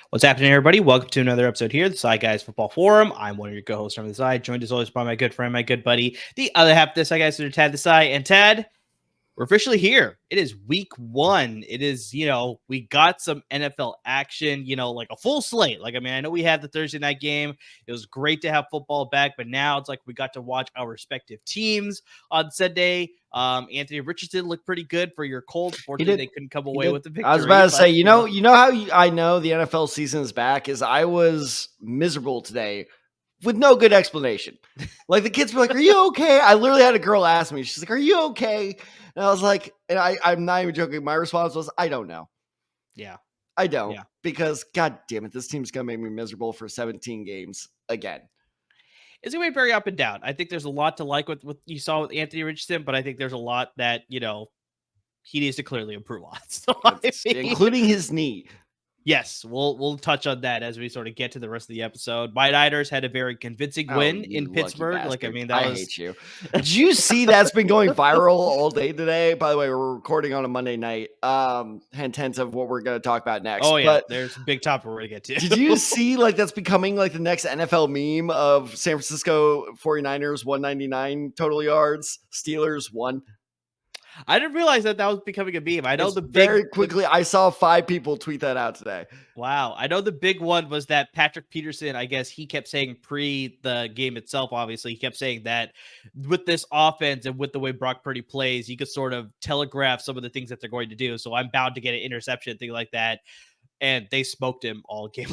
What's happening, everybody? Welcome to another episode here, the Desai Guys Football Forum. I'm one of your co-hosts from the Desai, joined as always by my good friend, my good buddy, the other half of the Desai Guys, Tad Desai. And Tad, we're officially here. It is week 1. It is, we got some NFL action, like a full slate. I know we had the Thursday night game. It was great to have football back, but now it's like we got to watch our respective teams on Sunday. Anthony Richardson looked pretty good for your Colts. Fortunately, they couldn't come away with the victory. I was about to say, you know how I know the NFL season is back is I was miserable today with no good explanation. Like the kids were like, "Are you okay?" I literally had a girl ask me, she's like, "Are you okay?" And I was like, and I'm not even joking. My response was, "I don't know." Yeah, I don't, because God damn it, this team's gonna make me miserable for 17 games again. It's going to be very up and down. I think there's a lot to like with what you saw with Anthony Richardson, but I think there's a lot that, he needs to clearly improve on. So, including his knee. Yes, we'll touch on that as we sort of get to the rest of the episode. My Niners had a very convincing win in Pittsburgh. I hate you. Did you see that's been going viral all day today? By the way, we're recording on a Monday night. Hint of what we're going to talk about next. Oh yeah, there's a big topic we're going to get to. Did you see that's becoming the next NFL meme of San Francisco 49ers 199 total yards, Steelers 1? I didn't realize that was becoming a meme. I know I saw 5 people tweet that out today. Wow. I know the big one was that Patrick Peterson, I guess he kept saying pre the game itself, obviously, he kept saying that with this offense and with the way Brock Purdy plays, he could sort of telegraph some of the things that they're going to do. So I'm bound to get an interception, thing like that. And they smoked him all game.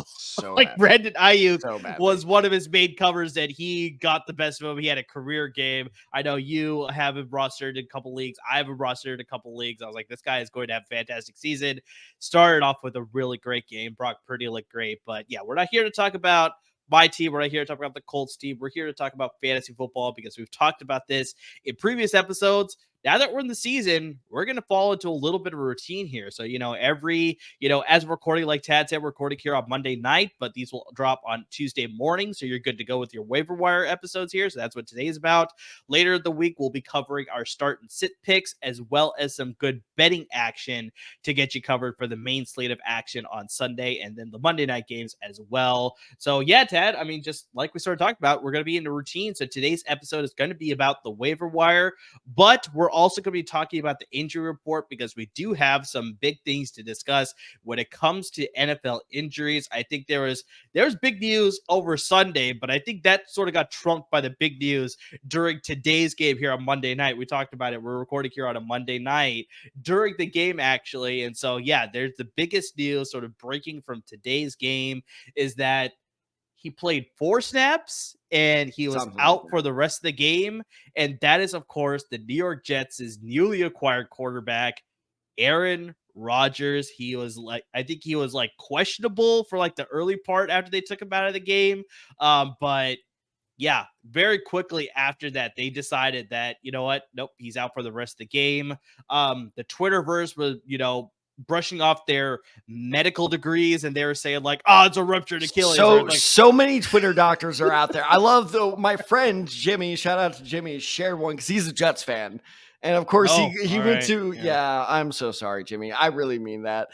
Brandon Ayuk was one of his main covers that he got the best of him. He had a career game. I know you have him rostered in a couple leagues. I have him rostered in a couple leagues. I was like, this guy is going to have a fantastic season. Started off with a really great game. Brock Purdy looked great. But yeah, we're not here to talk about my team. We're not here to talk about the Colts team. We're here to talk about fantasy football because we've talked about this in previous episodes. Now that we're in the season, we're going to fall into a little bit of a routine here. So, as we're recording, like Tad said, we're recording here on Monday night, but these will drop on Tuesday morning. So you're good to go with your waiver wire episodes here. So that's what today's about. Later in the week, we'll be covering our start and sit picks, as well as some good betting action to get you covered for the main slate of action on Sunday and then the Monday night games as well. So yeah, Tad, just like we started talking about, we're going to be in a routine. So today's episode is going to be about the waiver wire, but we're also going to be talking about the injury report because we do have some big things to discuss when it comes to NFL injuries. I think there was big news over Sunday, but I think that sort of got trumped by the big news during today's game here on Monday night. We talked about it. We're recording here on a Monday night during the game, actually. And so, yeah, there's the biggest news sort of breaking from today's game is that he played 4 snaps and he was out for the rest of the game. And that is, of course, the New York Jets' newly acquired quarterback, Aaron Rodgers. I think he was questionable for the early part after they took him out of the game. But yeah, very quickly after that, they decided that, you know what? Nope, he's out for the rest of the game. The Twitterverse was, brushing off their medical degrees, and they were saying it's a ruptured Achilles. So many Twitter doctors are out there. I love my friend Jimmy, shout out to Jimmy, shared one because he's a Jets fan. And of course he went to, I'm so sorry, Jimmy. I really mean that.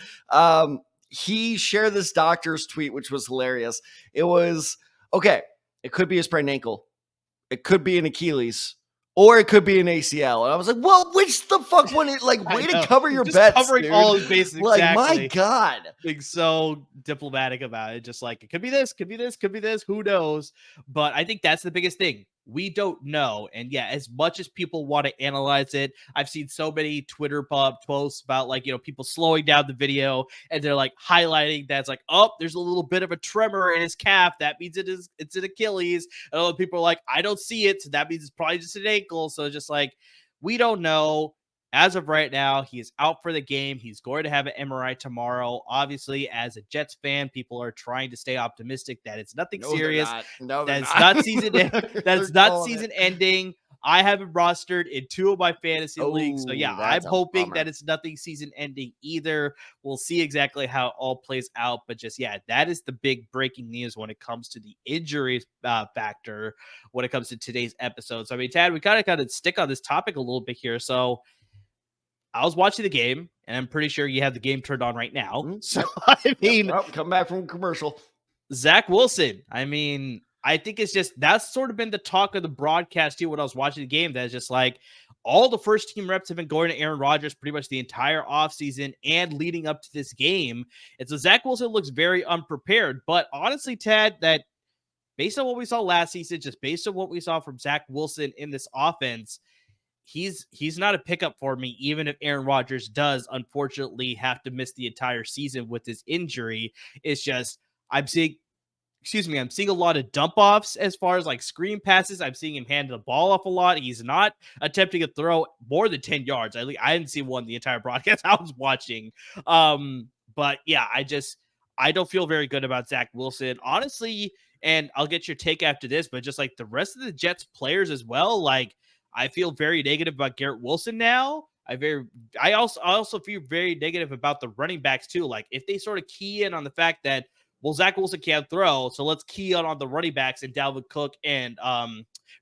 He shared this doctor's tweet, which was hilarious. It was, okay, it could be a sprained ankle. It could be an Achilles. Or it could be an ACL. And I was like, well, which the fuck one? Way to cover your bets, covering dude. all his bases, exactly. My God. Being so diplomatic about it. Just it could be this, could be this, could be this. Who knows? But I think that's the biggest thing. We don't know. And yeah, as much as people want to analyze it, I've seen so many Twitter posts about people slowing down the video and they're highlighting that's there's a little bit of a tremor in his calf. That means it's an Achilles. And other people are I don't see it. So that means it's probably just an ankle. So it's just we don't know. As of right now, he is out for the game. He's going to have an MRI tomorrow. Obviously, as a Jets fan, people are trying to stay optimistic that it's nothing No, they're serious. not. No, they're That's not. not season. That's not season ending. I have him rostered in 2 of my fantasy leagues. So yeah, I'm That's a hoping bummer. that it's nothing season ending either. We'll see exactly how it all plays out. But just, yeah, that is the big breaking news when it comes to the injury factor when it comes to today's episode. So I mean, Tad, we kind of got to stick on this topic a little bit here. So I was watching the game, and I'm pretty sure you have the game turned on right now. So, I mean, come back from commercial. Zach Wilson. I mean, I think it's just that's sort of been the talk of the broadcast too when I was watching the game. That's just like all the first team reps have been going to Aaron Rodgers pretty much the entire offseason and leading up to this game. And so Zach Wilson looks very unprepared. But honestly, Tad, that based on what we saw last season, just based on what we saw from Zach Wilson in this offense, he's not a pickup for me, even if Aaron Rodgers does unfortunately have to miss the entire season with his injury. It's just I'm seeing a lot of dump offs as far as like screen passes. I'm seeing him hand the ball off a lot. He's not attempting to throw more than 10 yards. I didn't see one the entire broadcast I was watching. But yeah, I don't feel very good about Zach Wilson, honestly. And I'll get your take after this, but just like the rest of the Jets players as well, like I feel very negative about Garrett Wilson now. I also feel very negative about the running backs too. Like if they sort of key in on the fact that, well, Zach Wilson can't throw, so let's key on the running backs and Dalvin Cook and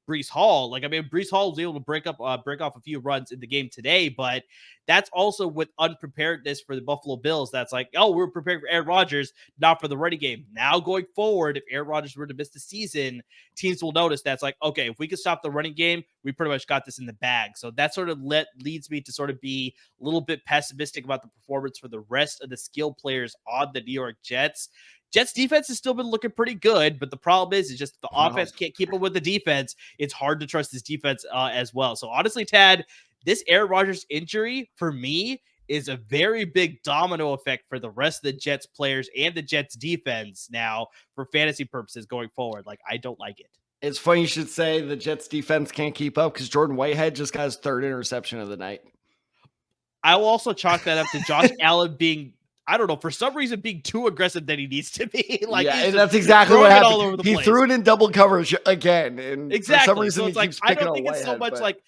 Breece Hall. Like, I mean, Breece Hall was able to break off a few runs in the game today, but that's also with unpreparedness for the Buffalo Bills. That's like, oh, we're prepared for Aaron Rodgers, not for the running game. Now going forward, if Aaron Rodgers were to miss the season, teams will notice that's like, okay, if we can stop the running game, we pretty much got this in the bag. So that sort of leads me to sort of be a little bit pessimistic about the performance for the rest of the skill players on the New York Jets. Jets defense has still been looking pretty good, but the problem is just the offense can't keep up with the defense. It's hard to trust this defense as well. So honestly, Tad, this Aaron Rodgers injury for me is a very big domino effect for the rest of the Jets players and the Jets defense now for fantasy purposes going forward. Like, I don't like it. It's funny you should say the Jets defense can't keep up because Jordan Whitehead just got his 3rd interception of the night. I will also chalk that up to Josh Allen being, I don't know, for some reason being too aggressive than he needs to be. Like, yeah, and that's exactly what happened. All over the place. Threw it in double coverage again, and exactly. For some reason, so it's like I don't think it's so much like,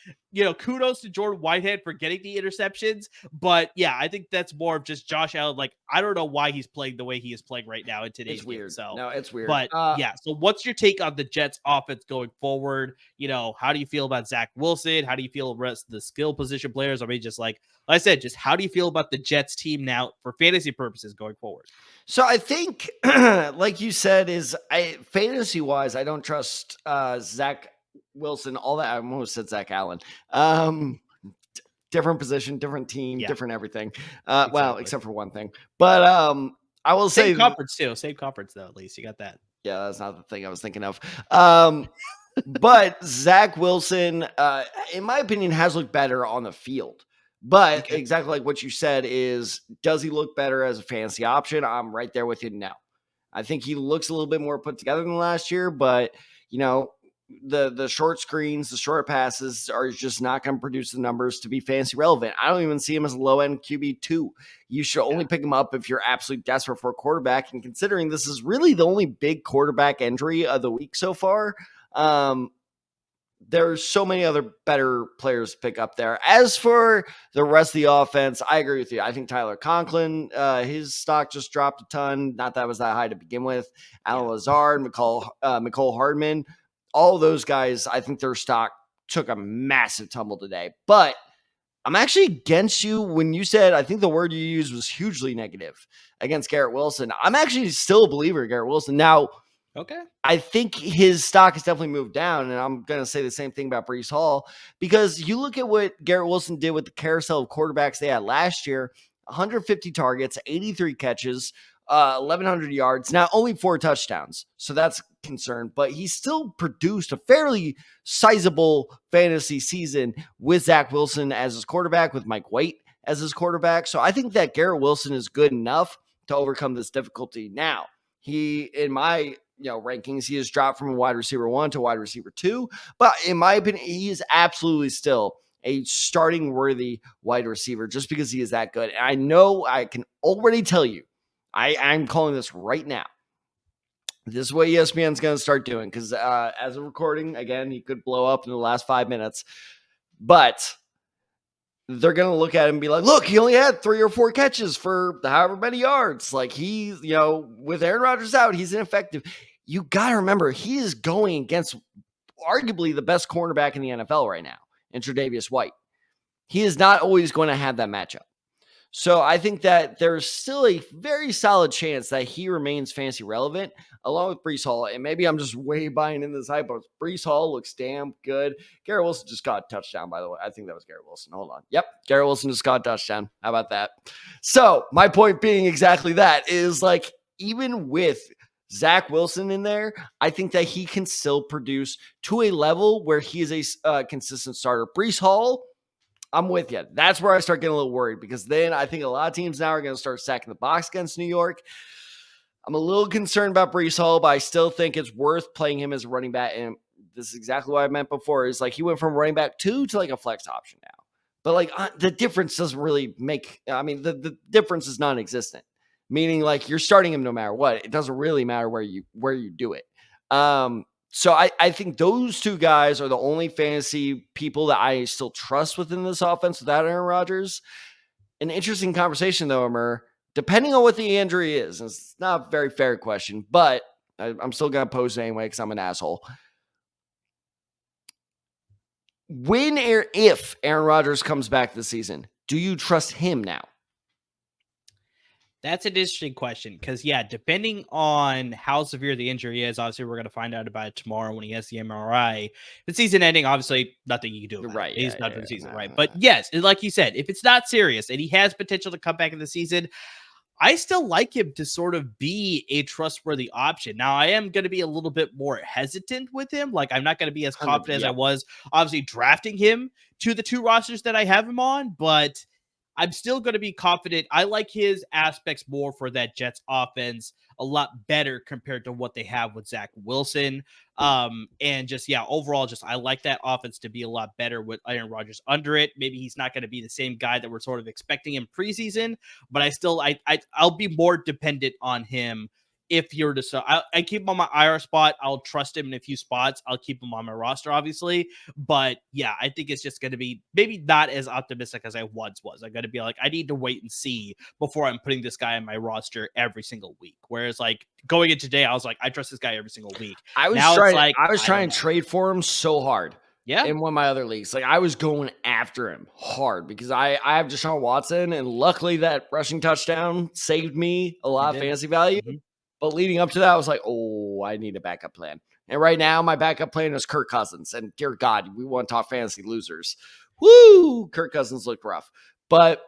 kudos to Jordan Whitehead for getting the interceptions, but yeah, I think that's more of just Josh Allen. Like, I don't know why he's playing the way he is playing right now in today's game. So no, it's weird. But yeah, so what's your take on the Jets offense going forward? How do you feel about Zach Wilson? How do you feel the rest of the skill position players? I mean, just like I said, just how do you feel about the Jets team now for fantasy purposes going forward? So I think, like you said, fantasy wise, I don't trust Zach Wilson. All that I almost said Zach Allen. Different position, different team, different everything. Exactly. Well, except for one thing. But I will say same conference too. Same conference though. At least you got that. Yeah, that's not the thing I was thinking of. But Zach Wilson, in my opinion, has looked better on the field. But exactly like what you said is, does he look better as a fantasy option? I'm right there with you now. I think he looks a little bit more put together than last year, but the short screens, the short passes are just not going to produce the numbers to be fantasy relevant. I don't even see him as a low-end QB2. You should only pick him up if you're absolutely desperate for a quarterback. And considering this is really the only big quarterback injury of the week so far, there's so many other better players to pick up there. As for the rest of the offense, I agree with you. I think Tyler Conklin, his stock just dropped a ton. Not that it was that high to begin with. Alan Lazard, Mecole Hardman, all of those guys, I think their stock took a massive tumble today. But I'm actually against you when you said, I think the word you used was hugely negative against Garrett Wilson. I'm actually still a believer in Garrett Wilson. Now, I think his stock has definitely moved down, and I'm going to say the same thing about Breece Hall, because you look at what Garrett Wilson did with the carousel of quarterbacks they had last year: 150 targets, 83 catches, 1,100 yards, now only 4 touchdowns. So that's concerned, but he still produced a fairly sizable fantasy season with Zach Wilson as his quarterback, with Mike White as his quarterback. So I think that Garrett Wilson is good enough to overcome this difficulty. Now, he, in my rankings, he has dropped from a wide receiver 1 to wide receiver 2, but in my opinion, he is absolutely still a starting worthy wide receiver just because he is that good. And I know I can already tell you, I'm calling this right now. This is what ESPN's going to start doing because as a recording, again, he could blow up in the last 5 minutes. But they're going to look at him and be like, look, he only had 3 or 4 catches for however many yards. Like he's, with Aaron Rodgers out, he's ineffective. You got to remember, he is going against arguably the best cornerback in the NFL right now, in Tre'Davious White. He is not always going to have that matchup. So I think that there's still a very solid chance that he remains fantasy relevant along with Breece Hall. And maybe I'm just way buying in this hype, but Breece Hall looks damn good. Garrett Wilson just got a touchdown, by the way. I think that was Garrett Wilson. Hold on. Yep. Garrett Wilson just got a touchdown. How about that? So my point being exactly that is like, even with Zach Wilson in there, I think that he can still produce to a level where he is a consistent starter. Breece Hall, I'm with you. That's where I start getting a little worried because then I think a lot of teams now are going to start stacking the box against New York. I'm a little concerned about Breece Hall, but I still think it's worth playing him as a running back. And this is exactly what I meant before is like he went from running back 2 to like a flex option now. But like the difference doesn't really make, the difference is non-existent, meaning like you're starting him no matter what. It doesn't really matter where you do it. So I think those 2 guys are the only fantasy people that I still trust within this offense without Aaron Rodgers. An interesting conversation, though, Amir. Depending on what the injury is, and it's not a very fair question, but I'm still going to pose it anyway because I'm an asshole. If Aaron Rodgers comes back this season, do you trust him now? That's an interesting question because, depending on how severe the injury is, obviously we're going to find out about it tomorrow when he has the MRI. The season ending, obviously, nothing you can do about it. He's done for the season, right? But yes, like you said, if it's not serious and he has potential to come back in the season, I still like him to sort of be a trustworthy option. Now, I am going to be a little bit more hesitant with him. Like, I'm not going to be as confident as I was, obviously, drafting him to the 2 rosters that I have him on, but I'm still going to be confident. I like his aspects more for that Jets offense a lot better compared to what they have with Zach Wilson. And just, overall, I like that offense to be a lot better with Aaron Rodgers under it. Maybe he's not going to be the same guy that we're sort of expecting in preseason, but I'll be more dependent on him. If you're to, I keep him on my IR spot. I'll trust him in a few spots. I'll keep him on my roster, obviously. But I think it's just going to be maybe not as optimistic as I once was. I'm going to be like, I need to wait and see before I'm putting this guy on my roster every single week. Whereas like going in today, I was like, I trust this guy every single week. I was trying to trade for him so hard. Yeah. In one of my other leagues. Like I was going after him hard because I have Deshaun Watson, and luckily that rushing touchdown saved me a lot of fantasy value. Mm-hmm. But leading up to that, I was like, oh, I need a backup plan. And right now, my backup plan is Kirk Cousins. And dear God, we want to talk fantasy losers. Woo! Kirk Cousins looked rough. But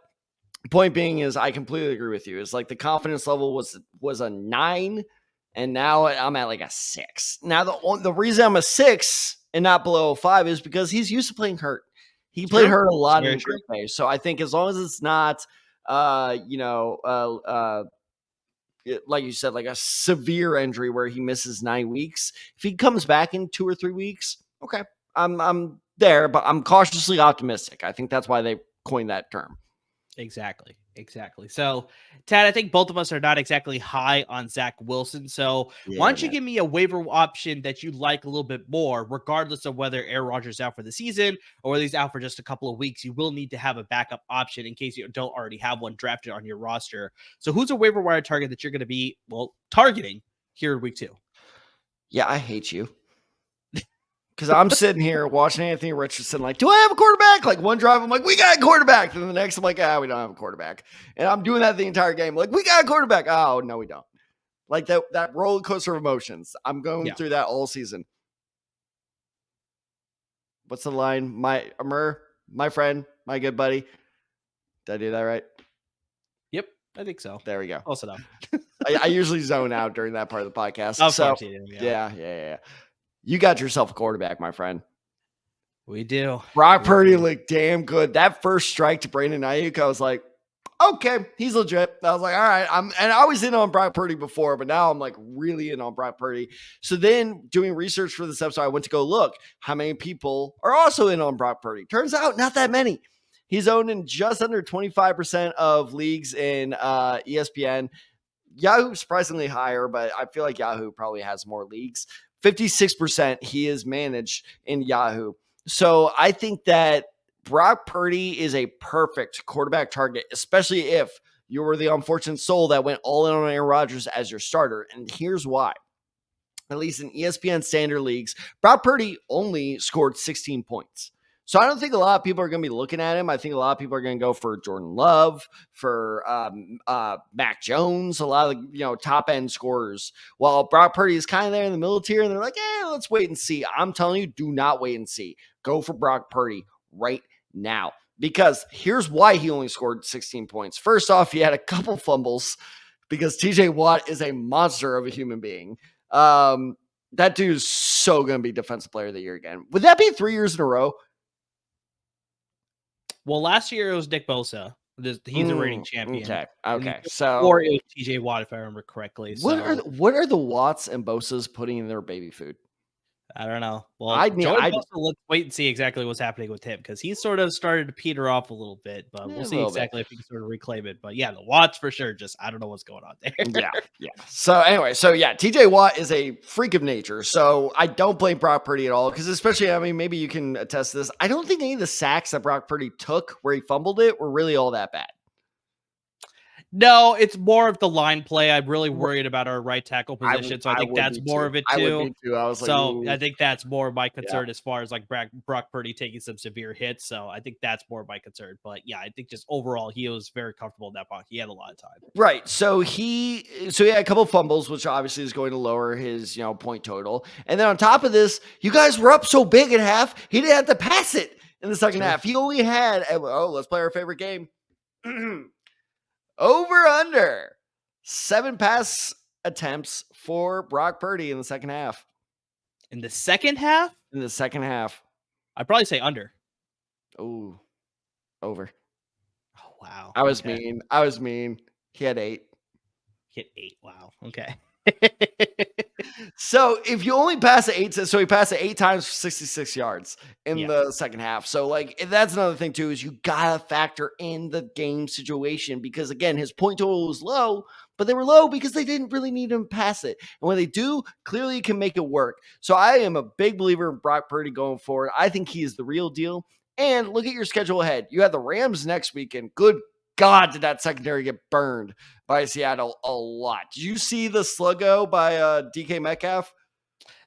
point being is I completely agree with you. It's like the confidence level was a 9, and now I'm at like a 6. Now, the reason I'm a 6 and not below a 5 is because he's used to playing hurt. He played hurt a lot in Green Bay. So I think as long as it's not, like you said, like a severe injury where he misses 9 weeks. If he comes back in 2 or 3 weeks, okay, I'm there, but I'm cautiously optimistic. I think that's why they coined that term. Exactly. So, Tad, I think both of us are not exactly high on Zach Wilson. So, why don't you give me a waiver option that you like a little bit more, regardless of whether Aaron Rodgers is out for the season or whether he's out for just a couple of weeks? You will need to have a backup option in case you don't already have one drafted on your roster. So, who's a waiver wire target that you're going to be, targeting here in week 2? Yeah, I hate you. Because I'm sitting here watching Anthony Richardson, like, do I have a quarterback? Like one drive, I'm like, we got a quarterback. Then the next, I'm like, we don't have a quarterback. And I'm doing that the entire game. Like, we got a quarterback. Oh, no, we don't. Like that roller coaster of emotions. I'm going through that all season. What's the line? My friend, my good buddy. Did I do that right? Yep, I think so. There we go. Close enough. I usually zone out during that part of the podcast. Of course you do. Yeah. You got yourself a quarterback, my friend. We do. Brock Purdy looked damn good. That first strike to Brandon Ayuk, I was like, okay, he's legit. I was like, all right. And I was in on Brock Purdy before, but now I'm like really in on Brock Purdy. So then doing research for this episode, I went to go look how many people are also in on Brock Purdy. Turns out not that many. He's owned in just under 25% of leagues in ESPN. Yahoo surprisingly higher, but I feel like Yahoo probably has more leagues. 56% he is managed in Yahoo. So I think that Brock Purdy is a perfect quarterback target, especially if you were the unfortunate soul that went all in on Aaron Rodgers as your starter. And here's why. At least in ESPN standard leagues, Brock Purdy only scored 16 points. So I don't think a lot of people are going to be looking at him. I think a lot of people are going to go for Jordan Love, for Mac Jones, a lot of top end scorers. While Brock Purdy is kind of there in the middle tier, and they're like, let's wait and see. I'm telling you, do not wait and see. Go for Brock Purdy right now, because here's why he only scored 16 points. First off, he had a couple fumbles because TJ Watt is a monster of a human being. That dude is so going to be defensive player of the year again. Would that be 3 years in a row? Well, last year it was Nick Bosa. He's a reigning champion. Okay. So, or it was TJ Watt, if I remember correctly. What are the Watts and Bosas putting in their baby food? I don't know. Well, let's wait and see exactly what's happening with him, because he's sort of started to peter off a little bit, but we'll see exactly if he can sort of reclaim it. But yeah, the Watts for sure. Just I don't know what's going on there. Yeah. So anyway, TJ Watt is a freak of nature. So I don't blame Brock Purdy at all, because especially, maybe you can attest to this. I don't think any of the sacks that Brock Purdy took where he fumbled it were really all that bad. No, it's more of the line play. I'm really worried about our right tackle position, so I think that's more of it too. I would be too. I was like, so I think that's more of my concern as far as like Brock Purdy taking some severe hits. So I think that's more of my concern. But yeah, I think just overall he was very comfortable in that pocket. He had a lot of time. Right. So he had a couple of fumbles, which obviously is going to lower his point total. And then on top of this, you guys were up so big at half, he didn't have to pass it in the second half. He only had let's play our favorite game. Over under 7 pass attempts for Brock Purdy in the second half. In the second half? In the second half. I'd probably say under. Oh, over. Oh, wow. I was mean. He had 8. Hit 8. Wow. Okay. So if you only pass it 8, so he passed it 8 times for 66 yards in the second half. So that's another thing too, is you gotta factor in the game situation, because again, his point total was low, but they were low because they didn't really need him to pass it. And when they do, clearly you can make it work. So I am a big believer in Brock Purdy going forward. I think he is the real deal. And look at your schedule ahead. You have the Rams next weekend. Good God, did that secondary get burned by Seattle a lot. Did you see the sluggo by DK Metcalf?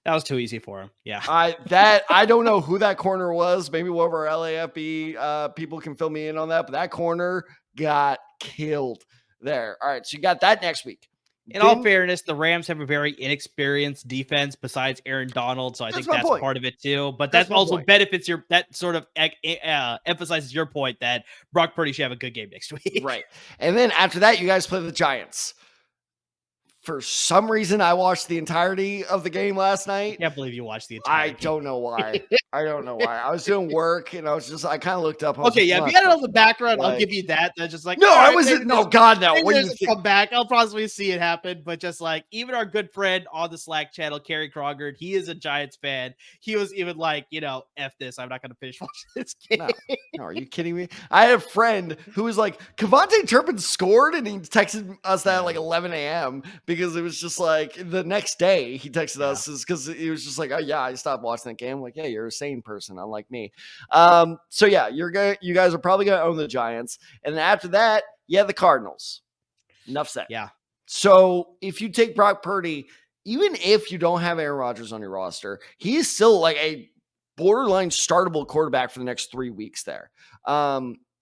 That was too easy for him. Yeah. I don't know who that corner was. Maybe one of our LAFB people can fill me in on that, but that corner got killed there. All right, so you got that next week. In all fairness, the Rams have a very inexperienced defense besides Aaron Donald, so I think that's part of it too. But that also benefits that sort of emphasizes your point that Brock Purdy should have a good game next week. Right. And then after that, you guys play the Giants. For some reason, I watched the entirety of the game last night. I can't believe you watched the entirety. I don't know why. I was doing work, and I kind of looked up. Okay, if you got it on the background, I'll give you that. That's just like, no, I wasn't. No, God, no. When you come back, I'll probably see it happen. But just like, even our good friend on the Slack channel, Kerry Krogard, he is a Giants fan. He was even like, F this. I'm not going to finish watching this game. No, are you kidding me? I had a friend who was like, Kevontae Turpin scored, and he texted us that at like 11 a.m. because it was just like the next day he texted us because he was just like, oh yeah, I stopped watching that game. I'm like, yeah, you're a sane person, unlike me. So yeah, you guys are probably gonna own the Giants, and then after that, the Cardinals. Enough said. Yeah. So if you take Brock Purdy, even if you don't have Aaron Rodgers on your roster, he is still like a borderline startable quarterback for the next 3 weeks there.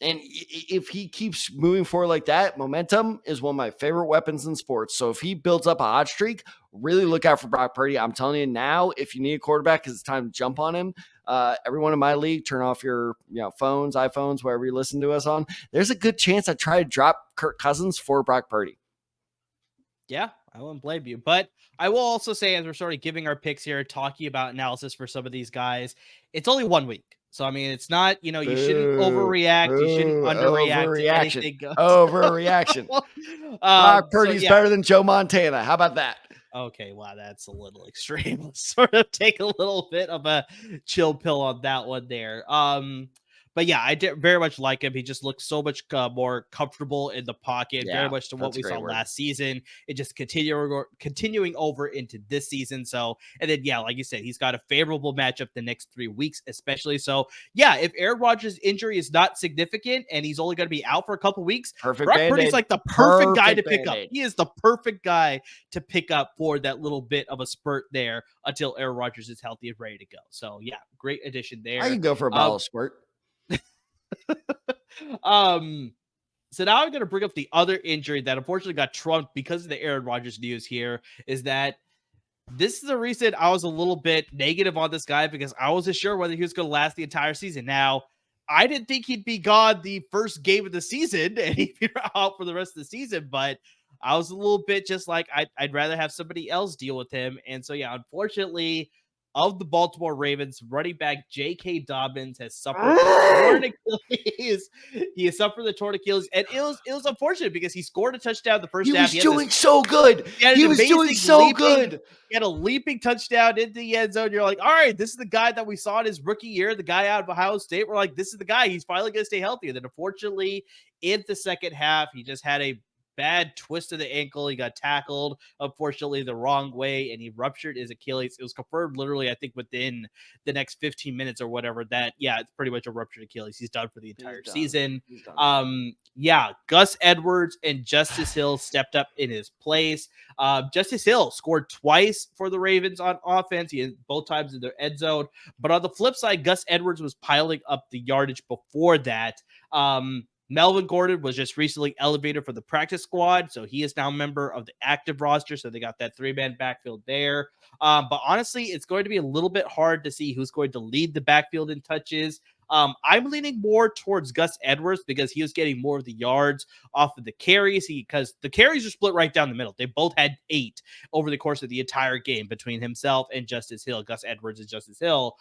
And if he keeps moving forward like that, momentum is one of my favorite weapons in sports. So if he builds up a hot streak, really look out for Brock Purdy. I'm telling you now, if you need a quarterback, because it's time to jump on him. Everyone in my league, turn off your phones, iPhones, wherever you listen to us on. There's a good chance I try to drop Kirk Cousins for Brock Purdy. Yeah, I won't blame you. But I will also say, as we're sort of giving our picks here, talking about analysis for some of these guys, it's only 1 week. So, I mean, it's not, you shouldn't Boo, overreact. You shouldn't boo, underreact to overreaction, anything goes. overreaction. Brock So Purdy's yeah. better than Joe Montana. How about that? Okay, wow, that's a little extreme. Let's sort of take a little bit of a chill pill on that one there. But yeah, I did very much like him. He just looks so much more comfortable in the pocket, very Yeah, much to what that's a we saw great word. last season. It just continuing over into this season. So, and then yeah, like you said, he's got a favorable matchup the next 3 weeks, especially. So, yeah, if Aaron Rodgers' injury is not significant and he's only going to be out for a couple weeks, Perfect Brock Purdy's Band-Aid. like the perfect guy to Perfect pick up. Band-Aid. He is the perfect guy to pick up for that little bit of a spurt there until Aaron Rodgers is healthy and ready to go. So yeah, great addition I there. can go for a bottle of squirt. Um, so now I'm going to bring up the other injury that unfortunately got trumped because of the Aaron Rodgers news here. Is that this is the reason I was a little bit negative on this guy because I wasn't sure whether he was going to last the entire season. Now, I didn't think he'd be gone the first game of the season and he'd be out for the rest of the season, but I was a little bit just like, I'd rather have somebody else deal with him. And so, yeah, unfortunately, of the Baltimore Ravens, running back J.K. Dobbins has suffered a torn Achilles. He has suffered the torn Achilles, and it was unfortunate because he scored a touchdown the first He half. was doing so good. He had He an was doing amazing so leaping. good. He had a leaping touchdown into the end zone. You're like, all right, this is the guy that we saw in his rookie year, the guy out of Ohio State. We're like, this is the guy. He's finally going to stay healthy. And then unfortunately, in the second half, he just had a bad twist of the ankle. He got tackled, unfortunately, the wrong way, and he ruptured his Achilles. It was confirmed literally, I think, within the next 15 minutes or whatever that, yeah, it's pretty much a ruptured Achilles. He's done for the entire season. He's done. Yeah, Gus Edwards and Justice Hill stepped up in his place. Justice Hill scored twice for the Ravens on offense. He had both times in their end zone. But on the flip side, Gus Edwards was piling up the yardage before that. Melvin Gordon was just recently elevated for the practice squad, so he is now a member of the active roster. So they got that 3-man backfield there. But honestly, it's going to be a little bit hard to see who's going to lead the backfield in touches. I'm leaning more towards Gus Edwards because he was getting more of the yards off of the carries. Because the carries are split right down the middle. They both had 8 over the course of the entire game between himself and Justice Hill, Gus Edwards and Justice Hill.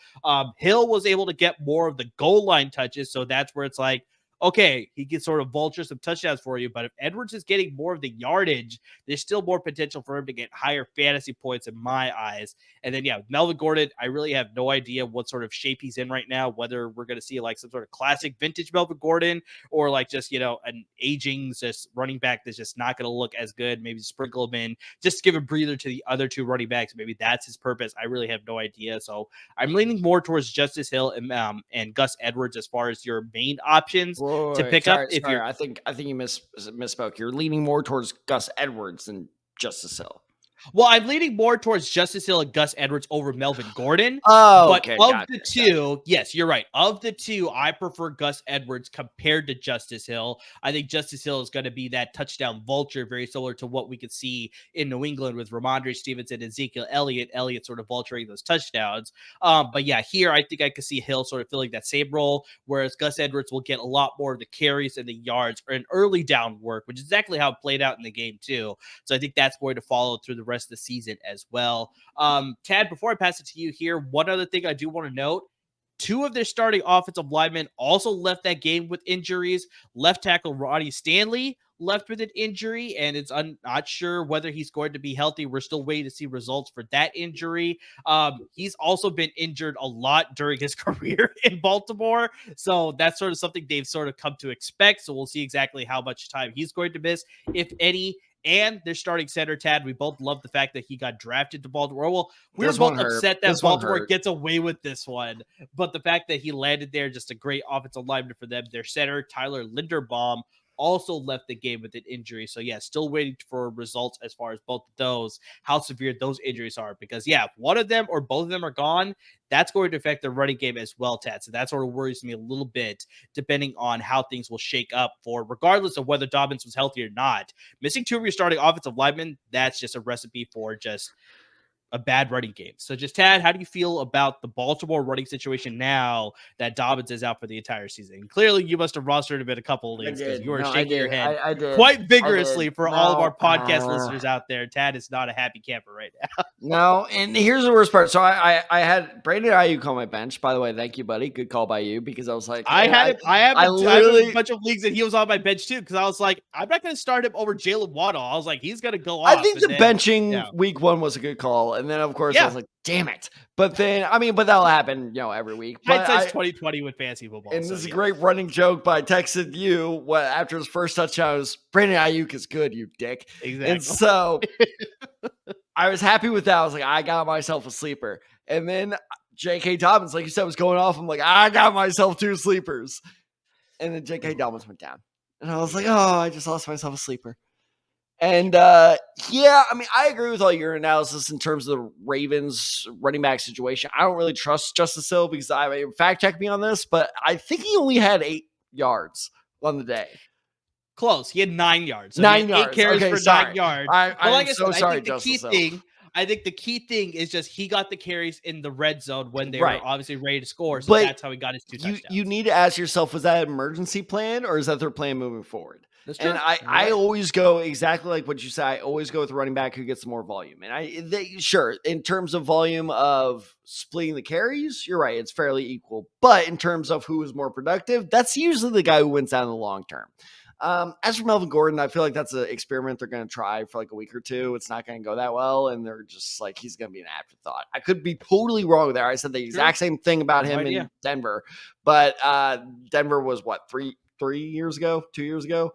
Hill was able to get more of the goal line touches, so that's where it's like, okay, he can sort of vulture some touchdowns for you. But if Edwards is getting more of the yardage, there's still more potential for him to get higher fantasy points in my eyes. And then, yeah, Melvin Gordon, I really have no idea what sort of shape he's in right now, whether we're going to see like some sort of classic vintage Melvin Gordon or like just, an aging just running back that's just not going to look as good. Maybe sprinkle him in, just give a breather to the other 2 running backs. Maybe that's his purpose. I really have no idea. So I'm leaning more towards Justice Hill and Gus Edwards as far as your main options to pick up. If you're, I think you misspoke. You're leaning more towards Gus Edwards than Justice Hill. well, I'm leaning more towards Justice Hill and Gus Edwards over Melvin Gordon. Oh, but okay. of the two, yes, you're right. Of the two, I prefer Gus Edwards compared to Justice Hill. I think Justice Hill is going to be that touchdown vulture, very similar to what we could see in New England with Ramondre Stevenson and Ezekiel Elliott. Elliott sort of vulturing those touchdowns. But yeah, here I think I could see Hill sort of filling that same role, whereas Gus Edwards will get a lot more of the carries and the yards or an early down work, which is exactly how it played out in the game too. So I think that's going to follow through the rest of the season as well. Tad, before I pass it to you here, one other thing I do want to note. 2 of their starting offensive linemen also left that game with injuries. Left tackle Ronnie Stanley left with an injury, and it's not sure whether he's going to be healthy. We're still waiting to see results for that injury. He's also been injured a lot during his career in Baltimore, so that's sort of something they've sort of come to expect. So we'll see exactly how much time he's going to miss, if any. And their starting center, Tad, we both love the fact that he got drafted to Baltimore. Well, we were both upset that Baltimore gets away with this one. But the fact that he landed there, just a great offensive lineman for them. Their center, Tyler Linderbaum, also left the game with an injury. So, yeah, still waiting for results as far as both of those, how severe those injuries are. Because, yeah, if one of them or both of them are gone, that's going to affect the running game as well, Tad. So that sort of worries me a little bit, depending on how things will shake up for, regardless of whether Dobbins was healthy or not. Missing 2 of your starting offensive linemen, that's just a recipe for just a bad running game. So just Tad, how do you feel about the Baltimore running situation now that Dobbins is out for the entire season? And clearly you must have rostered him in a couple of leagues because you are shaking your head I did. quite vigorously for all of our podcast No, listeners out there. Tad is not a happy camper right now. No, and here's the worst part. So I had Brandon Ayuk on my bench. By the way, thank you, buddy. Good call by you, because I was like, I have literally a bunch of leagues and he was on my bench too, because I was like, I'm not going to start him over Jalen Waddle. I was like, he's going to go off. I think the benching week 1 was a good call, and then of course I was like, damn it. But then but that'll happen, every week. Hindsight's 2020 with fantasy football. And this is a great running joke, but I texted you after his first touchdown was, Brandon Ayuk is good, you dick. Exactly. And so I was happy with that. I was like, I got myself a sleeper. And then J.K. Dobbins, like you said, was going off. I'm like, I got myself 2 sleepers. And then J.K. Dobbins went down. And I was like, oh, I just lost myself a sleeper. And I agree with all your analysis in terms of the Ravens running back situation. I don't really trust Justice Hill, because fact check me on this, but I think he only had 8 yards on the day. Close. He had 9 yards. So 9 yards. 8 carries for 9 yards. I'm so sorry, Justice Hill. I think the key thing is just he got the carries in the red zone when they were obviously ready to score. So that's how he got his 2 touchdowns. You need to ask yourself, was that an emergency plan, or is that their plan moving forward? That's true. And I always go exactly like what you said. I always go with the running back who gets more volume. And sure, in terms of volume of splitting the carries, you're right, it's fairly equal. But in terms of who is more productive, that's usually the guy who wins out in the long term. As for Melvin Gordon, I feel like that's an experiment they're going to try for like a week or two. It's not going to go that well, and they're just like, he's going to be an afterthought. I could be totally wrong there. I said the exact same thing about him in Denver, but Denver was what, 3 years ago, 2 years ago?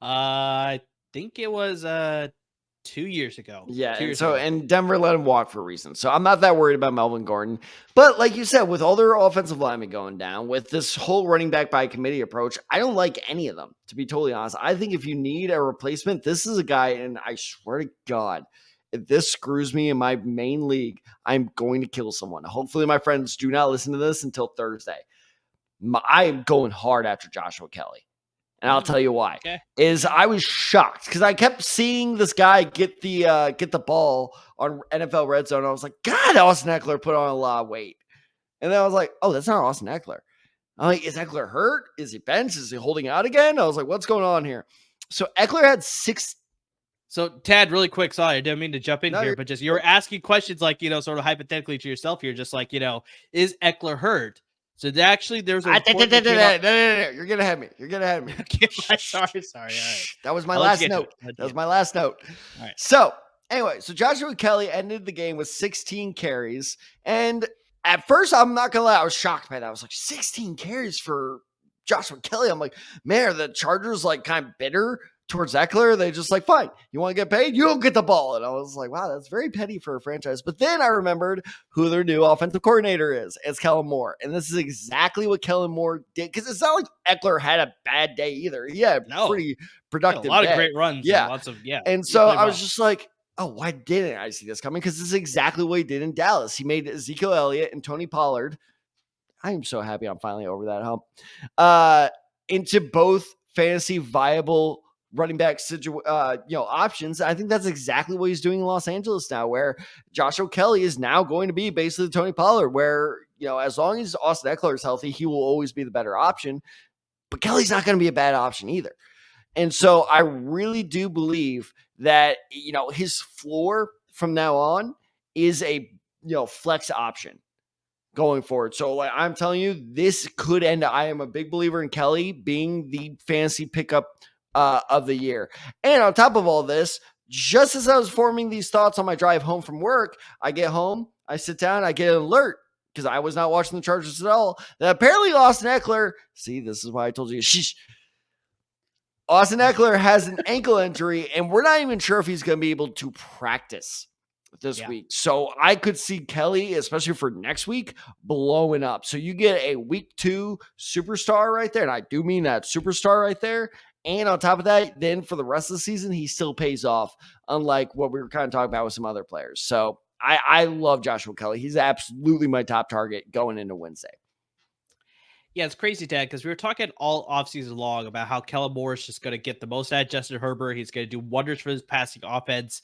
I think it was 2 years ago. Yeah, and Denver let him walk for a reason. So I'm not that worried about Melvin Gordon. But like you said, with all their offensive linemen going down, with this whole running back by committee approach, I don't like any of them, to be totally honest. I think if you need a replacement, this is a guy, and I swear to God, if this screws me in my main league, I'm going to kill someone. Hopefully my friends do not listen to this until Thursday. I am going hard after Joshua Kelly. And I'll tell you why. Is I was shocked because I kept seeing this guy get the ball on NFL Red Zone. I was like, God, Austin Eckler put on a lot of weight. And then I was like, oh, that's not Austin Eckler. I'm like, is Eckler hurt? Is he benched? Is he holding out again? I was like, what's going on here? So Eckler had 6. So Tad, really quick, sorry, I didn't mean to jump in here, but just you're asking questions like, sort of hypothetically to yourself here, just like, is Eckler hurt? So actually, there's a no, you're gonna have me. sorry. All right. That was my last note. All right. So anyway, Joshua Kelly ended the game with 16 carries, and at first, I'm not gonna lie, I was shocked by that. I was like, 16 carries for Joshua Kelly. I'm like, man, are the Chargers like kind of bitter towards Eckler? They just like, fine, you want to get paid, you don't get the ball. And I was like, wow, that's very petty for a franchise. But then I remembered who their new offensive coordinator is. It's Kellen Moore. And this is exactly what Kellen Moore did, because it's not like Eckler had a bad day either. Yeah, pretty productive. A lot of great runs. Yeah. And so I was just like, oh, why didn't I see this coming? Because this is exactly what he did in Dallas. He made Ezekiel Elliott and Tony Pollard. I am so happy I'm finally over that hump. Into both fantasy viable running back options. I think that's exactly what he's doing in Los Angeles now, where Joshua Kelly is now going to be basically Tony Pollard, where, as long as Austin Eckler is healthy, he will always be the better option, but Kelly's not going to be a bad option either. And so I really do believe that, his floor from now on is a, flex option going forward. So like I'm telling you, this could end. I am a big believer in Kelly being the fantasy pickup of the year. And on top of all this, just as I was forming these thoughts on my drive home from work, I get home, I sit down, I get an alert, because I was not watching the Chargers at all, that apparently Austin Eckler, see, this is why I told you, Austin Eckler has an ankle injury, and we're not even sure if he's going to be able to practice this week. So I could see Kelly, especially for next week, blowing up. So you get a week 2 superstar right there, and I do mean that, superstar right there. And on top of that, then for the rest of the season, he still pays off, unlike what we were kind of talking about with some other players. So I love Joshua Kelly. He's absolutely my top target going into Wednesday. Yeah, it's crazy, Dad, because we were talking all offseason long about how Kellen Moore is just going to get the most out of Justin Herbert. He's going to do wonders for his passing offense.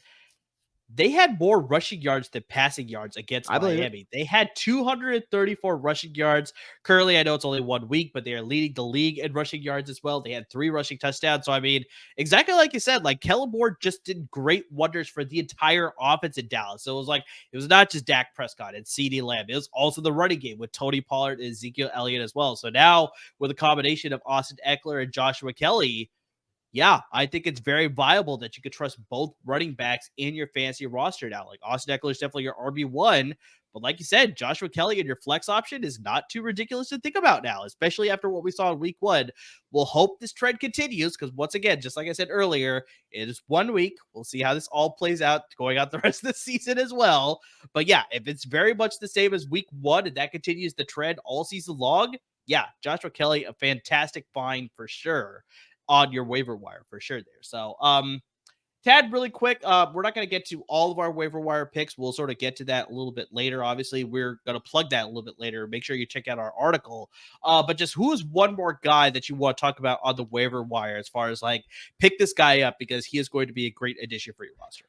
they had more rushing yards than passing yards against Miami. They had 234 rushing yards. Currently, I know it's only 1 week, but they are leading the league in rushing yards as well. They had 3 rushing touchdowns. So, I mean, exactly like you said, like Kellen Moore just did great wonders for the entire offense in Dallas. So it was not just Dak Prescott and CeeDee Lamb. It was also the running game with Tony Pollard and Ezekiel Elliott as well. So now with a combination of Austin Eckler and Joshua Kelly, yeah, I think it's very viable that you could trust both running backs in your fantasy roster now. Like Austin Eckler is definitely your RB1, but like you said, Joshua Kelly and your flex option is not too ridiculous to think about now, especially after what we saw in week 1. We'll hope this trend continues because once again, just like I said earlier, it is 1 week. We'll see how this all plays out going out the rest of the season as well. But yeah, if it's very much the same as week 1 and that continues the trend all season long, yeah, Joshua Kelly, a fantastic find for sure on your waiver wire for sure there. So, Tad, really quick, we're not going to get to all of our waiver wire picks. We'll sort of get to that a little bit later. Obviously, we're going to plug that a little bit later. Make sure you check out our article. But just who is one more guy that you want to talk about on the waiver wire as far as like pick this guy up because he is going to be a great addition for your roster?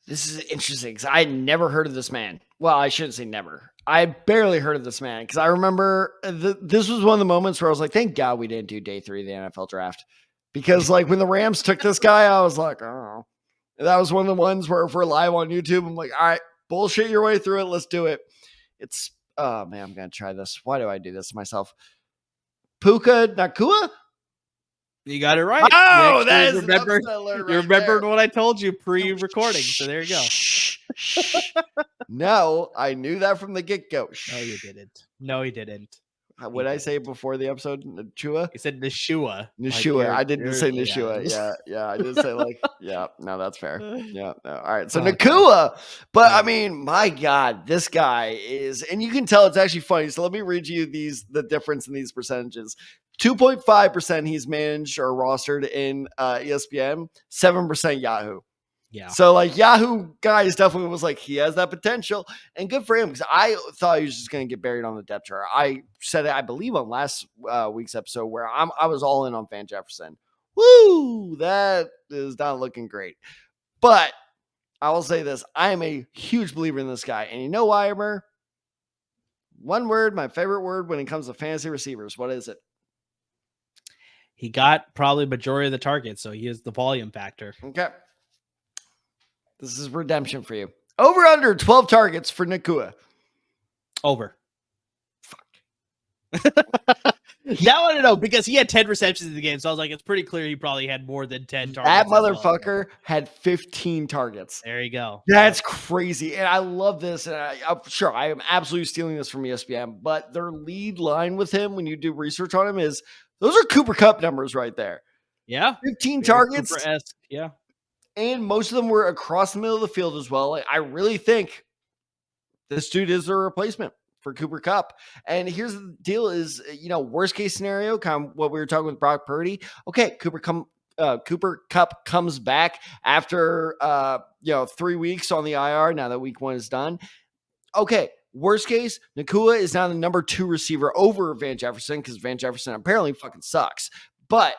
This is interesting because I never heard of this man. Well, I shouldn't say never. I barely heard of this man because I remember this was one of the moments where I was like, thank God we didn't do day 3 of the NFL draft. Because like when the Rams took this guy, I was like, oh, that was one of the ones where if we're live on YouTube, I'm like, all right, bullshit your way through it. Let's do it. It's, oh man, I'm going to try this. Why do I do this to myself? Puka Nacua? You got it right. Oh, you remembered what I told you pre-recording. So there you go. No, I knew that from the get-go. No, you didn't. No, he didn't. What did I say before the episode? Nacua? You said Nashua. Nashua. I didn't say Nashua. Yeah. I did say like, yeah, no, that's fair. Yeah. No. All right. So Nacua. But I mean, my God, this guy is, and you can tell it's actually funny. So let me read you the difference in these percentages. 2.5% he's managed or rostered in ESPN, 7% Yahoo. Yeah. So like Yahoo guys definitely was like, he has that potential and good for him. Cause I thought he was just going to get buried on the depth chart. I said it, I believe on last week's episode where I was all in on Van Jefferson. Woo! That is not looking great, but I will say this. I am a huge believer in this guy. And you know why, Emer? One word, my favorite word when it comes to fantasy receivers. What is it? He got probably majority of the targets. So he is the volume factor. Okay. This is redemption for you. Over under 12 targets for Nacua. Over. Fuck. Now I don't know because he had 10 receptions in the game. So I was like, it's pretty clear he probably had more than 10 targets. That motherfucker had 15 targets. There you go. That's crazy. And I love this. And I'm sure I am absolutely stealing this from ESPN, but their lead line with him when you do research on him is those are Cooper Kupp numbers right there. Yeah. 15 targets. Cooper-esque. Yeah. And most of them were across the middle of the field as well. I really think this dude is a replacement for Cooper Kupp. And here's the deal is, worst case scenario, kind of what we were talking with Brock Purdy. Okay, Cooper Kupp comes back after 3 weeks on the IR now that week 1 is done. Okay, worst case, Nacua is now the number 2 receiver over Van Jefferson because Van Jefferson apparently fucking sucks. But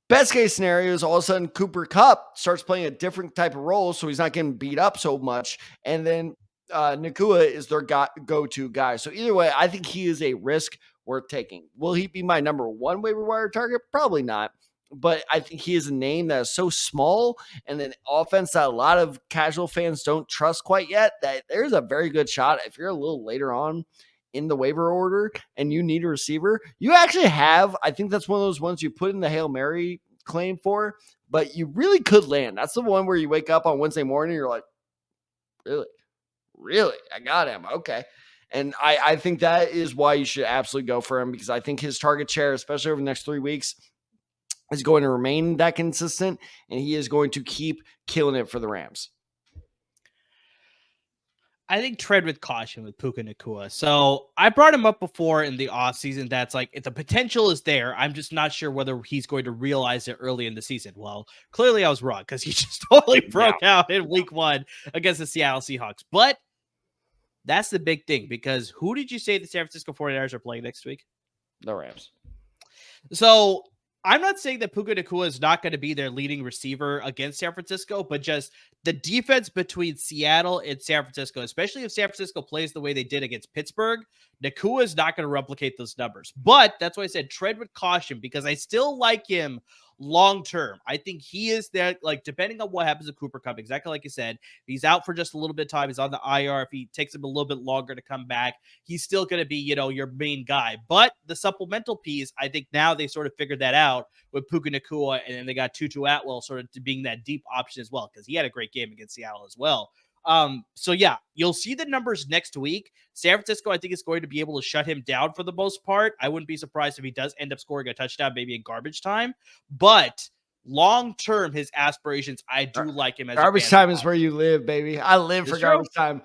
best case scenario is all of a sudden Cooper Kupp starts playing a different type of role, so he's not getting beat up so much. And then Nacua is their go-to guy. So either way, I think he is a risk worth taking. Will he be my number 1 waiver wire target? Probably not. But I think he is a name that is so small and an offense that a lot of casual fans don't trust quite yet that there's a very good shot if you're a little later on in the waiver order and you need a receiver, you actually have, I think that's one of those ones you put in the Hail Mary claim for, but you really could land. That's the one where you wake up on Wednesday morning, you're like, really? I got him. Okay. And I think that is why you should absolutely go for him because I think his target share, especially over the next 3 weeks, is going to remain that consistent and he is going to keep killing it for the Rams. I think tread with caution with Puka Nacua. So I brought him up before in the offseason. That's like, if the potential is there, I'm just not sure whether he's going to realize it early in the season. Well, clearly I was wrong because he just totally broke out in week 1 against the Seattle Seahawks. But that's the big thing because who did you say the San Francisco 49ers are playing next week? The Rams. So I'm not saying that Puka Nacua is not going to be their leading receiver against San Francisco, but just the defense between Seattle and San Francisco, especially if San Francisco plays the way they did against Pittsburgh, Nacua is not going to replicate those numbers. But that's why I said tread with caution, because I still like him long term. I think he is there, like, depending on what happens to Cooper Kupp, exactly like you said, if he's out for just a little bit of time, he's on the IR. If he takes him a little bit longer to come back, he's still going to be, your main guy. But the supplemental piece, I think now they sort of figured that out with Puka Nacua, and then they got Tutu Atwell sort of being that deep option as well, because he had a great game against Seattle as well. So yeah, you'll see the numbers next week. San Francisco, I think, is going to be able to shut him down for the most part. I wouldn't be surprised if he does end up scoring a touchdown, maybe in garbage time. But long term, his aspirations, I do like him as garbage time is where you live, baby. I live for garbage time.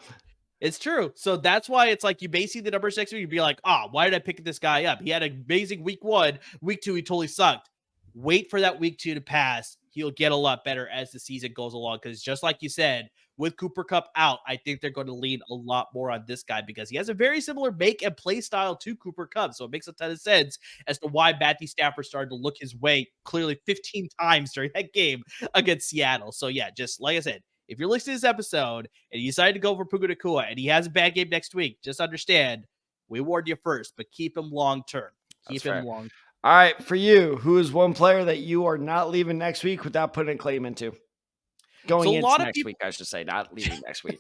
It's true. So that's why it's like you may see the numbers next week. You'd be like, why did I pick this guy up? He had an amazing week 1. Week 2, he totally sucked. Wait for that week 2 to pass. He'll get a lot better as the season goes along. Because just like you said, with Cooper Kupp out, I think they're going to lean a lot more on this guy because he has a very similar make and play style to Cooper Kupp. So it makes a ton of sense as to why Matthew Stafford started to look his way clearly 15 times during that game against Seattle. So yeah, just like I said, if you're listening to this episode and you decide to go for Puka Nacua and he has a bad game next week, just understand we warned you first, but keep him long term. Keep him long. All right, for you, who is one player that you are not leaving next week without putting a claim into? Going into next week, I should say, not leaving next week.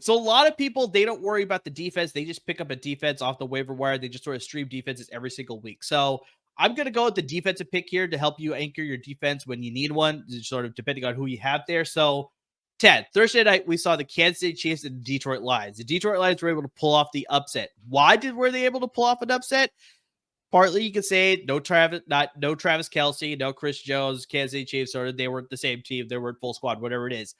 So a lot of people, they don't worry about the defense. They just pick up a defense off the waiver wire. They just sort of stream defenses every single week. So I'm going to go with the defensive pick here to help you anchor your defense when you need one, sort of depending on who you have there. So Ted, Thursday night, we saw the Kansas City Chiefs and the Detroit Lions. The Detroit Lions were able to pull off the upset. Why were they able to pull off an upset? Partly, you can say no Travis Kelce, no Chris Jones, Kansas City Chiefs, or they weren't the same team, they weren't full squad, whatever it is.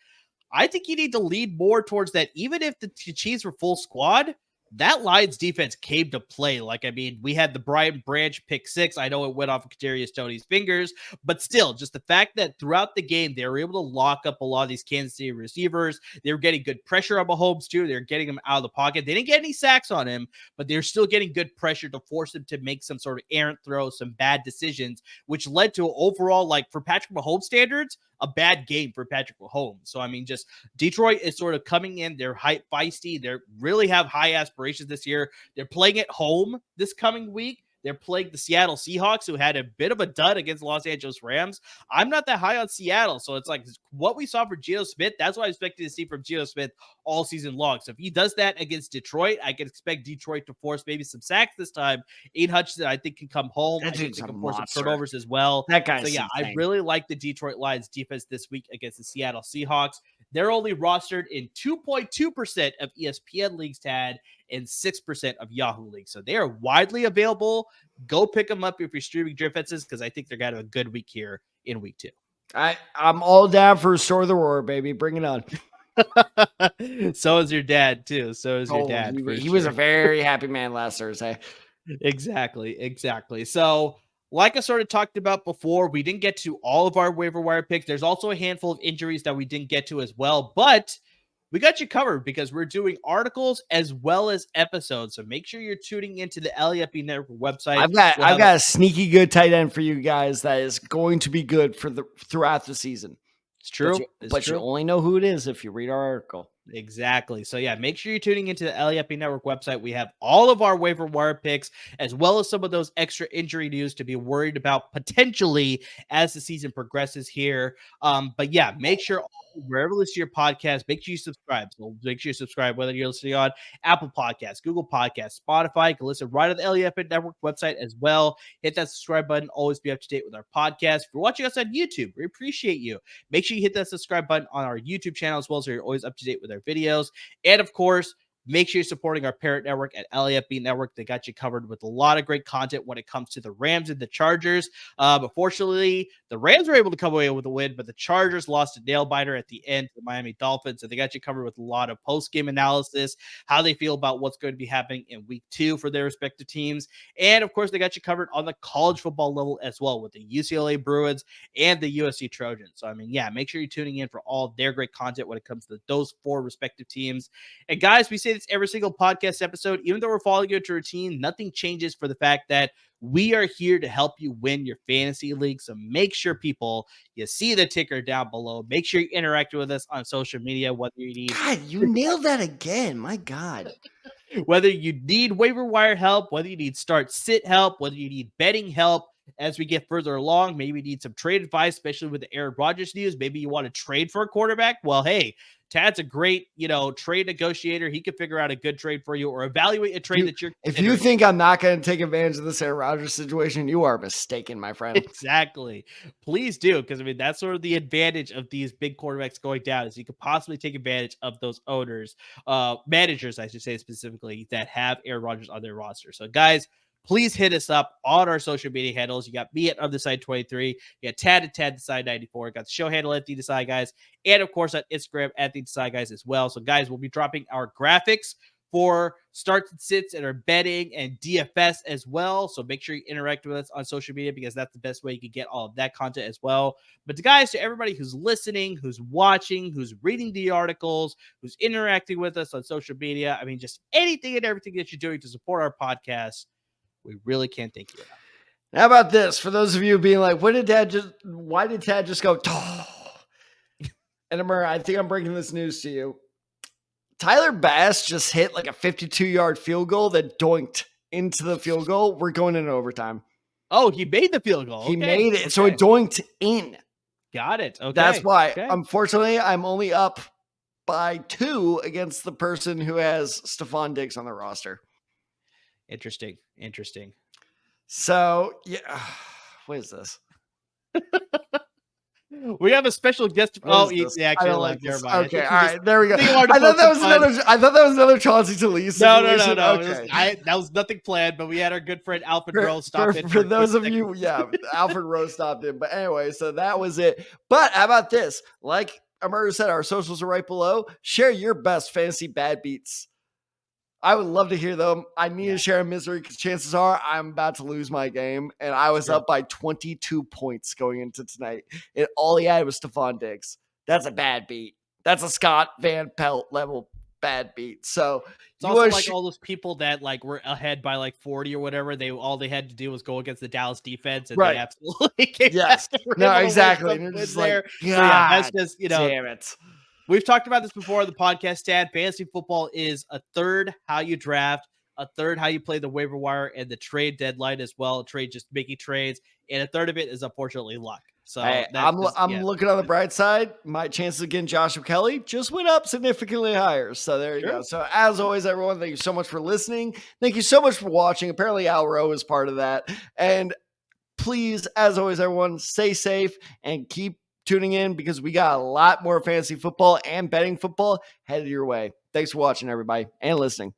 I think you need to lead more towards that. Even if the Chiefs were full squad, that Lions defense came to play. Like, I mean, we had the Brian Branch pick 6. I know it went off of Kadarius Toney's fingers, but still, just the fact that throughout the game, they were able to lock up a lot of these Kansas City receivers. They were getting good pressure on Mahomes, too. They were getting him out of the pocket. They didn't get any sacks on him, but they're still getting good pressure to force him to make some sort of errant throws, some bad decisions, which led to overall, like, for Patrick Mahomes standards, a bad game for Patrick Mahomes. So, I mean, just Detroit is sort of coming in. They're feisty. They really have high aspirations this year. They're playing at home this coming week. They're playing the Seattle Seahawks, who had a bit of a dud against Los Angeles Rams. I'm not that high on Seattle, so it's like what we saw for Geno Smith, that's what I expected to see from Geno Smith all season long. So if he does that against Detroit, I can expect Detroit to force maybe some sacks this time. Aiden Hutchinson, I think, can come home. I think they can force some turnovers as well. That guy's so yeah, insane. I really like the Detroit Lions defense this week against the Seattle Seahawks. They're only rostered in 2.2% of ESPN leagues, Tad, and 6% of Yahoo leagues. So they are widely available. Go pick them up if you're streaming defenses, because I think they're going to have a good week here in week 2. I'm all down for Restore the Roar, baby. Bring it on. So is your dad, too. So is your dad. He was a very happy man last Thursday. Exactly. So, like I sort of talked about before, we didn't get to all of our waiver wire picks. There's also a handful of injuries that we didn't get to as well, but we got you covered because we're doing articles as well as episodes. So make sure you're tuning into the LEFB Network website. I've got a sneaky good tight end for you guys that is going to be good for throughout the season. It's true. But you only know who it is if you read our article. Exactly. So yeah, make sure you're tuning into the LEFB Network website. We have all of our waiver wire picks, as well as some of those extra injury news to be worried about potentially as the season progresses here. But yeah, make sure wherever you listen to your podcast, make sure you subscribe. So make sure you subscribe, whether you're listening on Apple Podcasts, Google Podcasts, Spotify. You can listen right on the LEFB Network website as well. Hit that subscribe button. Always be up to date with our podcast. If you're watching us on YouTube, we appreciate you. Make sure you hit that subscribe button on our YouTube channel as well, so you're always up to date with our videos. And of course, make sure you're supporting our parent network at LAFB Network. They got you covered with a lot of great content when it comes to the Rams and the Chargers. But fortunately, the Rams were able to come away with a win, but the Chargers lost a nail biter at the end to the Miami Dolphins. So they got you covered with a lot of post-game analysis, how they feel about what's going to be happening in week 2 for their respective teams. And of course, they got you covered on the college football level as well with the UCLA Bruins and the USC Trojans. So, I mean, yeah, make sure you're tuning in for all their great content when it comes to those 4 respective teams. And guys, we say this every single podcast episode. Even though we're following your routine, nothing changes for the fact that we are here to help you win your fantasy league. So make sure, people, you see the ticker down below. Make sure you interact with us on social media, whether you need. God, you nailed that again. My God. Whether you need waiver wire help, whether you need start sit help, whether you need betting help as we get further along, maybe you need some trade advice, especially with the Aaron Rodgers news. Maybe you want to trade for a quarterback. Well, hey, Tad's a great, trade negotiator. He could figure out a good trade for you or evaluate a trade that you're considering. If you think I'm not going to take advantage of this Aaron Rodgers situation, you are mistaken, my friend. Exactly. Please do, because that's sort of the advantage of these big quarterbacks going down, is you could possibly take advantage of those owners, managers, I should say specifically, that have Aaron Rodgers on their roster. So, guys, please hit us up on our social media handles. You got me at OfTheSide23. You got Tad at TadDesai94. Got the show handle at The Desai Guys. And, of course, on Instagram at The Desai Guys as well. So, guys, we'll be dropping our graphics for starts and sits and our betting and DFS as well. So make sure you interact with us on social media, because that's the best way you can get all of that content as well. But to everybody who's listening, who's watching, who's reading the articles, who's interacting with us on social media, just anything and everything that you're doing to support our podcast, we really can't thank you enough. How about this? For those of you being like, why did Tad just go? And I think I'm breaking this news to you. Tyler Bass just hit like a 52-yard field goal that doinked into the field goal. We're going into overtime. Oh, he made the field goal. He made it. Okay. So it doinked in. Got it. Okay. That's why, unfortunately, I'm only up by 2 against the person who has Stephon Diggs on the roster. Interesting. So, yeah. What is this? We have a special guest. Actually, never mind. Okay, all right, there we go. I thought that was another Chauncey Talese. No. Okay. That was nothing planned, but we had our good friend Alfred Rose stop in. For those of you, Alfred Rose stopped in. But anyway, so that was it. But how about this? Like Amara said, our socials are right below. Share your best fantasy bad beats. I would love to hear them. I need to share a misery, because chances are I'm about to lose my game. And I was up by 22 points going into tonight. And all he had was Stephon Diggs. That's a bad beat. That's a Scott Van Pelt level bad beat. So it's also like all those people that were ahead by 40 or whatever. All they had to do was go against the Dallas defense, and they absolutely came back. No, exactly. And you're just there. That's just damn it. We've talked about this before on the podcast, Tad. Fantasy football is a third how you draft, a third how you play the waiver wire and the trade deadline as well. Trade, just making trades, and a third of it is unfortunately luck. So I'm looking on the bright side. My chances of getting Joshua Kelly just went up significantly higher. So there you go. So as always, everyone, thank you so much for listening. Thank you so much for watching. Apparently Al Rowe is part of that. And please, as always, everyone, stay safe and keep tuning in, because we got a lot more fantasy football and betting football headed your way. Thanks for watching, everybody, and listening.